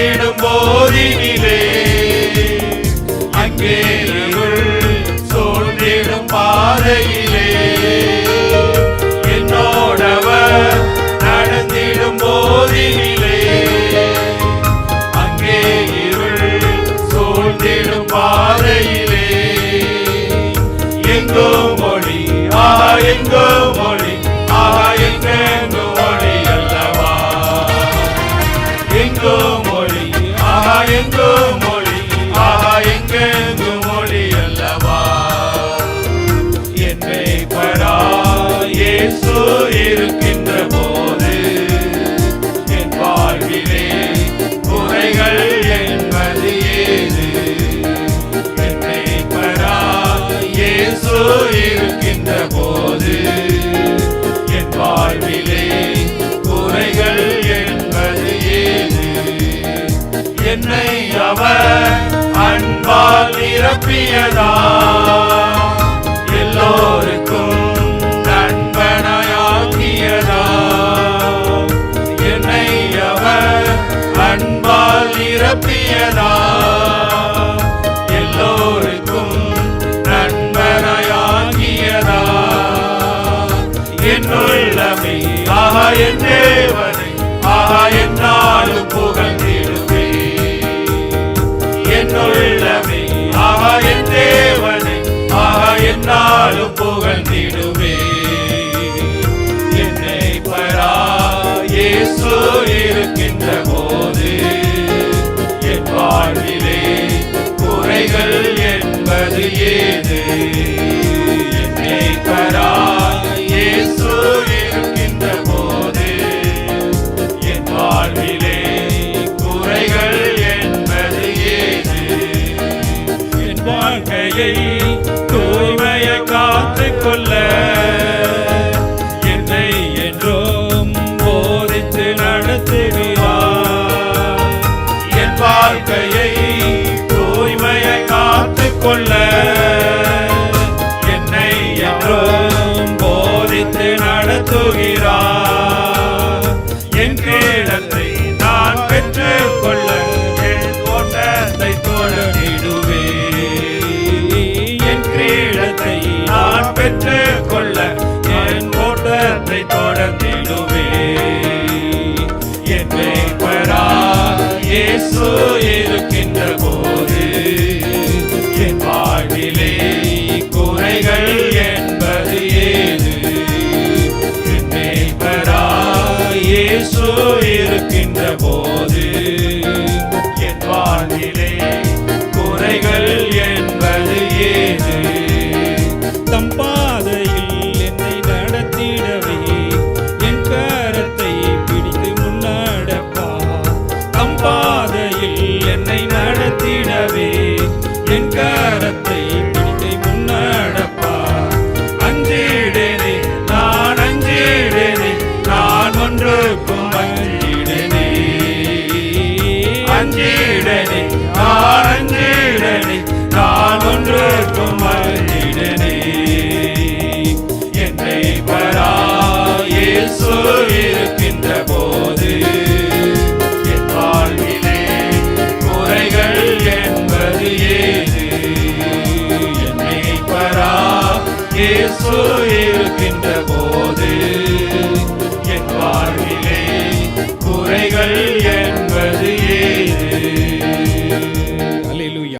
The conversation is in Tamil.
நடந்திடும் போதினிலே அங்கே இருள் சூழ்ந்திடும் பாதையிலே என்னோடவர் நடந்திடும் போதினிலே அங்கே இருள் சூழ்ந்திடும் பாதையிலே எங்கோ மொழி ஆஹா எங்கோ மொழி ஆஹா எங்கெங்கு மொழி அல்லவா எங்கோ மொழி ஆஹா எங்கோ மொழி ஆஹா எங்கெங்கு மொழி அல்லவா என்னை பரா இயேசு இருக்கின்ற போது என் வாழ்விலே குறைகள் என்பது ஏது என்னை பரா இயேசு இருக்கின்ற போது என் வாழ்விலே குறைகள் என்பது ஏது என்னை அவர் அன்பால் நிரப்பியதா எல்லோருக்கும் நண்பனாயாக்கியதா என்னை அவர் அன்பால் நிரப்பியதா எல்லோருக்கும் நண்பனாயாக்கியதா என்னுள்ளமே ஆஹா என் தேவனை ஆஹா என்னாலும் புகழ்ந்திடுவே என்னுள்ளமே ஆஹா என் தேவனை ஆஹா என்னாலும் புகழ்ந்திடுவே என்னை பரா இயேசு இருக்கின்ற போது என் வாழ்விலே குறைகள் என்பது ஏது என்னை பரா இயேசு இருக்கின்ற போது என் வாழ்விலே குறைகள் என்பது ஏது என் வாழ்க்கையை தூய்மையை காத்துக்கொள்ள என்னை என்றும் போதித்து நடத்துகிறார் என் வாழ்க்கையை தூய்மையை காத்துக்கொள்ள என்னை என்றும் போதித்து நடத்துகிறார் என் கிரீடத்தை நான் பெற்றுக்கொள்ள என் ஓட்டத்தை தொடர்ந்திடுவே என் கிரீடத்தை நான் பெற்றுக்கொள்ள என் ஓட்டத்தை தொடர்ந்திடுவே என்னை பரா இயேசு இருக்கின்ற போது என் வாழ்விலே குறைகள் என்பது ஏது என்னை பரா இயேசு இருக்கின்ற போது என் வாழ்விலே குறைகள் என்பது ஏது தம் பாதையில் என்னை நடத்திடவே என் கரத்தை பிடித்து முன்னடப்பா தம் பாதையில் என்னை நடத்திடவே என் கரத்தை பிடித்து முன்னடப்பா அஞ்சிடனே நான் அஞ்சிடனே நான் ஒன்றுக்கும் அஞ்சிடனே அஞ்சிடனே நான் அஞ்சிடனே நான் ஒன்றுக்கும் அஞ்சிடனே என்னை பரா இயேசு இருக்கின்ற போது என் வாழ்விலே குறைகள் என்பது ஏது என்னை பரா இயேசு இருக்கின்ற போது என் வாழ்விலே குறைகள் என்பது